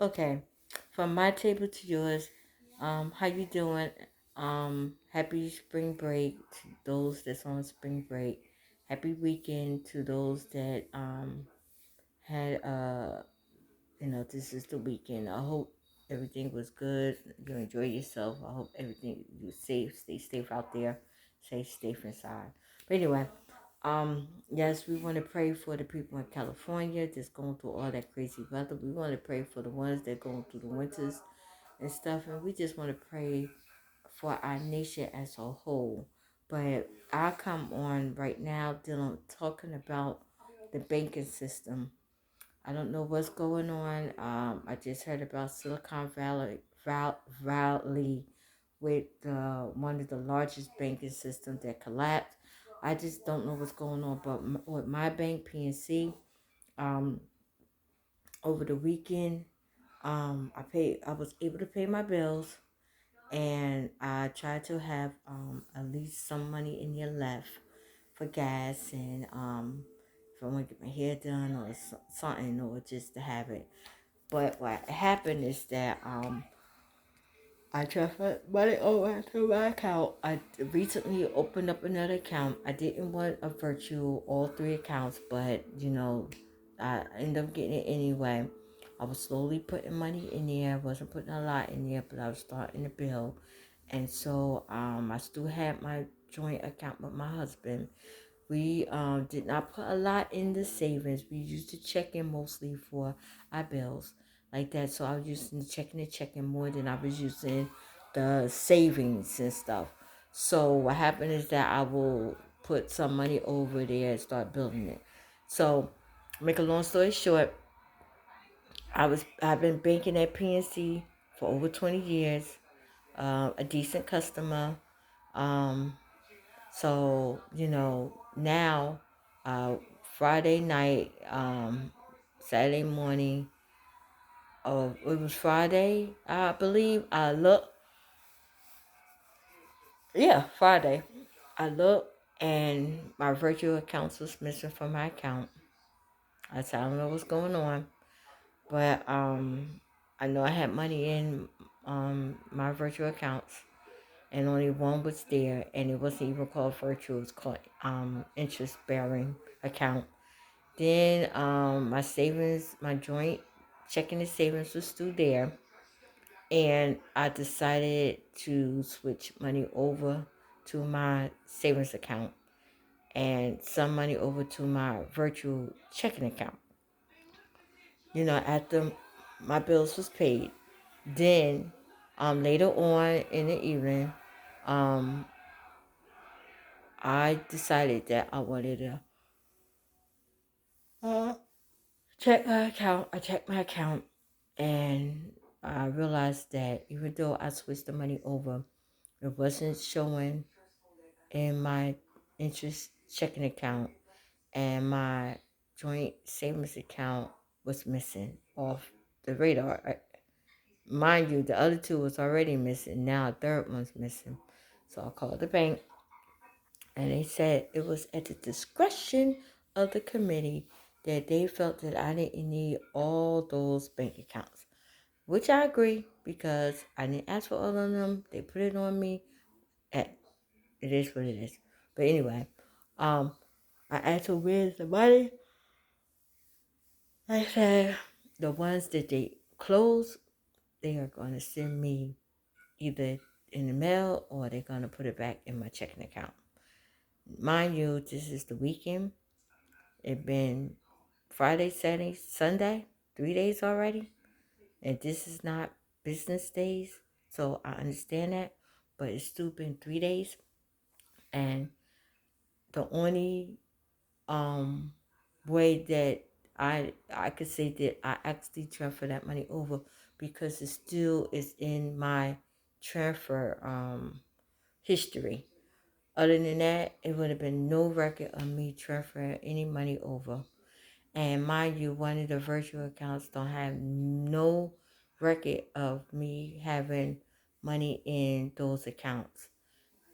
Okay, from my table to yours, how you doing? Happy spring break to those that's on spring break. Happy weekend to those that had this is the weekend. I hope everything was good. You enjoy yourself. I hope everything you safe. Stay safe out there. Stay safe inside. But anyway, yes, we want to pray for the people in California that's going through all that crazy weather. We want to pray for the ones that going through the winters and stuff, and we just want to pray for our nation as a whole. But I come on right now dealing talking about the banking system. I don't know what's going on. I just heard about Silicon Valley with one of the largest banking systems that collapsed. I just don't know what's going on. But with my bank, PNC, um, over the weekend, I was able to pay my bills, and I tried to have at least some money in there left for gas and if I want to get my hair done or something or just to have it. But what happened is that I transferred money over to my account. I recently opened up another account. I didn't want a virtual all three accounts, but I ended up getting it anyway. I was slowly putting money in there. I wasn't putting a lot in there, but I was starting to build. And so I still had my joint account with my husband. We did not put a lot in the savings. We used to check in mostly for our bills like that. So I was using the checking more than I was using the savings and stuff. So what happened is that I will put some money over there and start building it. So make a long story short, I've been banking at PNC for over 20 years. A decent customer. Um, so, now, Friday night, Saturday morning, it was Friday, I believe. Yeah, Friday. I looked and my virtual accounts was missing from my account. I said, I don't know what's going on, but I know I had money in my virtual accounts, and only one was there, and it wasn't even called virtual. It was called interest bearing account. Then my savings, my joint checking and savings was still there. And I decided to switch money over to my savings account and some money over to my virtual checking account. After my bills was paid. Then later on in the evening, um, I decided that I wanted to uh, check my account. I checked my account and I realized that even though I switched the money over, it wasn't showing in my interest checking account, and my joint savings account was missing off the radar. Mind you, the other two was already missing. Now a third one's missing. So I called the bank, and they said it was at the discretion of the committee that they felt that I didn't need all those bank accounts. Which I agree because I didn't ask for all of them. They put it on me. And it is what it is. But anyway, um, I asked her where's the money. I said the ones that they close, they are going to send me either in the mail or they're going to put it back in my checking account. Mind you, this is the weekend. It's been Friday, Saturday, Sunday, 3 days already. And this is not business days. So I understand that. But it's still been 3 days. And the only way that I could say that I actually transfer that money over because it still is in my transfer history. Other than that, it would have been no record of me transferring any money over. And mind you, one of the virtual accounts don't have no record of me having money in those accounts,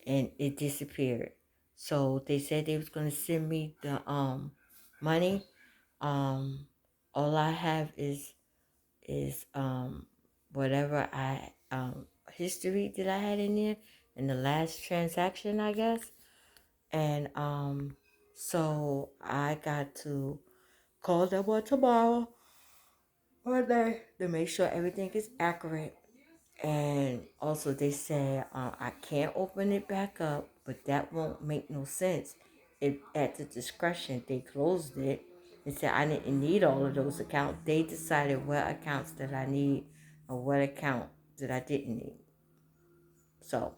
and it disappeared. So they said they was gonna send me the money. Um, all I have is is whatever I history that I had in there in the last transaction, I guess. And so I got to call them on tomorrow one day to make sure everything is accurate. And also they said I can't open it back up, but that won't make no sense. It at the discretion they closed it and said I didn't need all of those accounts. They decided what accounts that I need or what account that I didn't need. So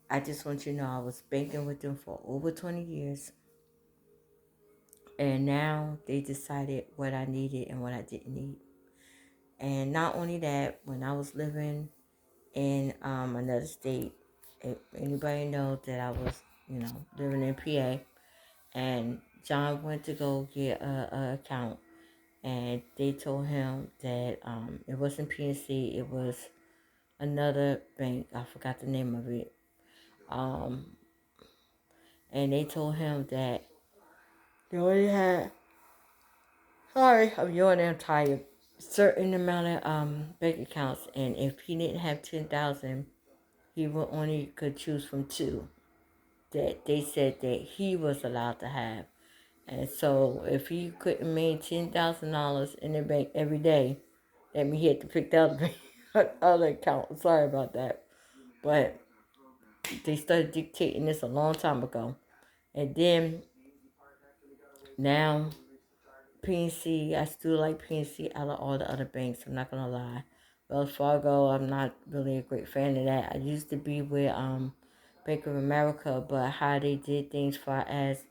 I just want you to know I was banking with them for over 20 years. And now they decided what I needed and what I didn't need. And not only that, when I was living in another state, if anybody know that I was, living in PA, and John went to go get a account, and they told him that it wasn't PNC, it was another bank. I forgot the name of it. And they told him that they only had, sorry, I'm yawning, I'm tired, certain amount of bank accounts, and if he didn't have 10,000, he would only could choose from two that they said that he was allowed to have. And so if he couldn't make $10,000 in the bank every day, that means he had to pick the other bank, other account. Sorry about that. But they started dictating this a long time ago. And then now PNC, I still like PNC out of all the other banks, I'm not gonna lie. Wells Fargo, I'm not really a great fan of that. I used to be with Bank of America, but how they did things far as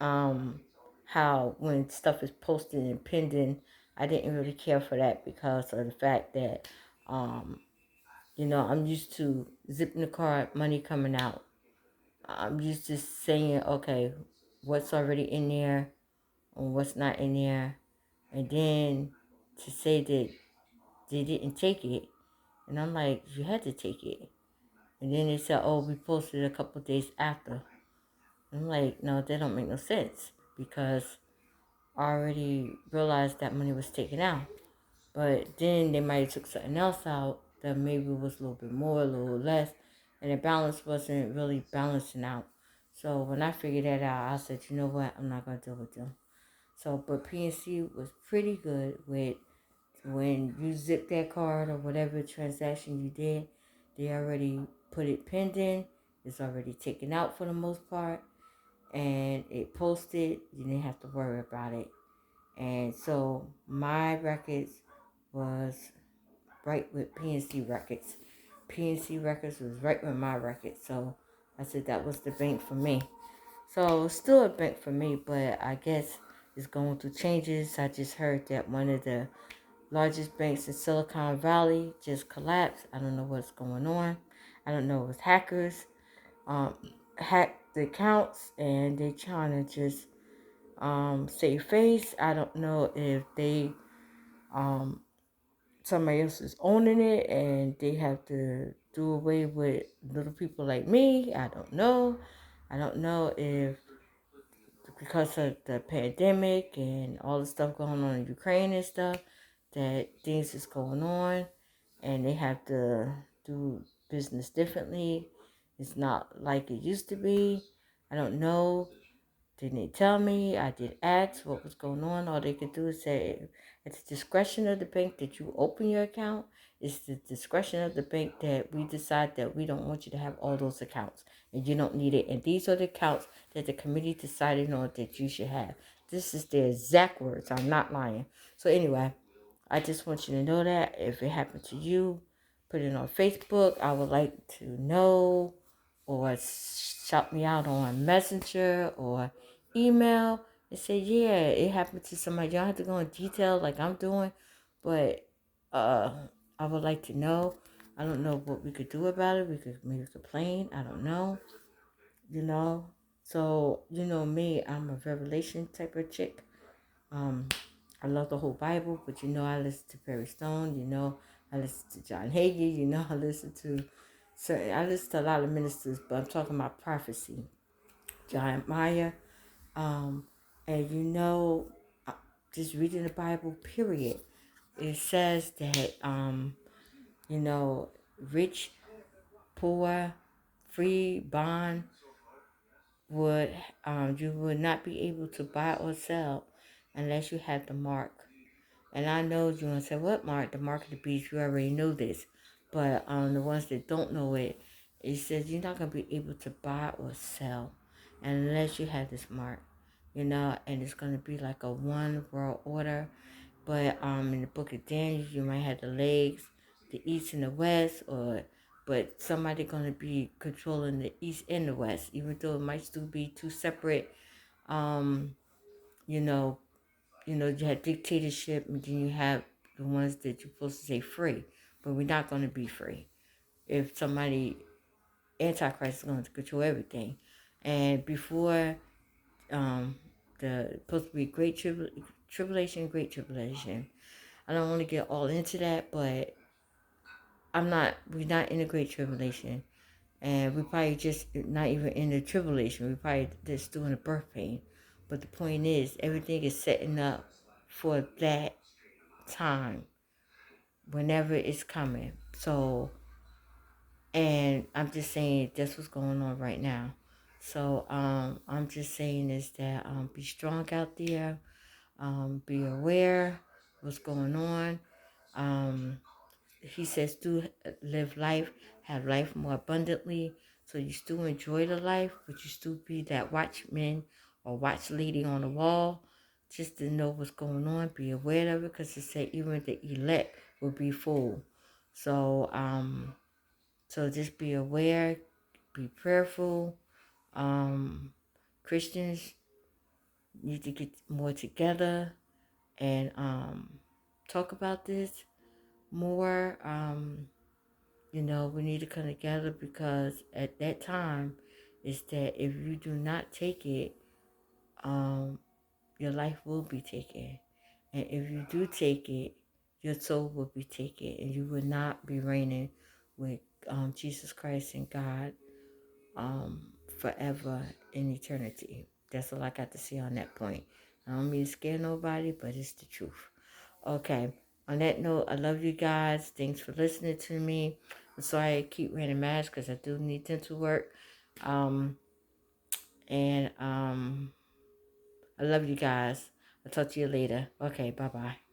how when stuff is posted and pending, I didn't really care for that because of the fact that I'm used to zipping the card, money coming out. I'm used to saying, okay, what's already in there and what's not in there, and then to say that they didn't take it, and I'm like, you had to take it. And then they said, oh, we posted a couple days after. I'm like, no, that don't make no sense because I already realized that money was taken out. But then they might have took something else out that maybe was a little bit more, a little less, and the balance wasn't really balancing out. So when I figured that out, I said, you know what, I'm not going to deal with them. So, but PNC was pretty good with when you zip that card or whatever transaction you did, they already put it pending. It's already taken out for the most part. And it posted. You didn't have to worry about it. And so my records was right with PNC Records. PNC Records was right with my records. So I said that was the bank for me. So it's still a bank for me, but I guess it's going through changes. I just heard that one of the largest banks in Silicon Valley just collapsed. I don't know what's going on. I don't know if it's hackers hacked the accounts and they trying to just save face. I don't know if they somebody else is owning it and they have to do away with little people like me. I don't know. I don't know if because of the pandemic and all the stuff going on in Ukraine and stuff, that things is going on and they have to do business differently. It's not like it used to be. I don't know. Didn't they tell me? I did ask what was going on. All they could do is say it's the discretion of the bank that you open your account. It's the discretion of the bank that we decide that we don't want you to have all those accounts and you don't need it. And these are the accounts that the committee decided on that you should have. This is the exact words. I'm not lying. So anyway, I just want you to know that if it happened to you, put it on Facebook. I would like to know, or shout me out on Messenger or email and say, yeah, it happened to somebody. You don't have to go in detail like I'm doing, but I would like to know. I don't know what we could do about it. We could maybe complain. I don't know. You know. So, you know me, I'm a revelation type of chick. I love the whole Bible, but you know I listen to Perry Stone. You know I listen to John Hagee. You know I listen to I listen to a lot of ministers, but I'm talking about prophecy. Jeremiah, and just reading the Bible, period. it says that you know, rich, poor, free, bond would you would not be able to buy or sell unless you had the mark. And I know you're gonna say, "What mark? The mark of the beast." You already know this, but the ones that don't know it, it says you're not gonna be able to buy or sell unless you have this mark. You know, and it's gonna be like a one world order. But in the book of Daniel, you might have the legs, the east and the west, or but somebody gonna be controlling the east and the west, even though it might still be two separate. Um, you know, you have dictatorship, and then you have the ones that you're supposed to say free, but we're not gonna be free if somebody Antichrist is going to control everything. And before um, the supposed to be tribulation, great tribulation. I don't want to get all into that, but we're not in a great tribulation. And we probably just not even in the tribulation. We probably just doing a birth pain. But the point is, everything is setting up for that time, whenever it's coming. So, and I'm just saying that's what's going on right now. So, I'm just saying is that be strong out there. Be aware what's going on. Um, he says do live life, have life more abundantly. So you still enjoy the life, but you still be that watchman or watch lady on the wall, just to know what's going on. Be aware of it, because it said even the elect will be fooled. So so just be aware, be prayerful. Christians need to get more together and talk about this more. We need to come together, because at that time, is that if you do not take it, um, your life will be taken. And if you do take it, your soul will be taken, and you will not be reigning with Jesus Christ and God forever in eternity. That's all I got to say on that point. I don't mean to scare nobody, but it's the truth. Okay. On that note, I love you guys. Thanks for listening to me. I'm sorry I keep wearing a mask because I do need dental work. And I love you guys. I'll talk to you later. Okay, bye-bye.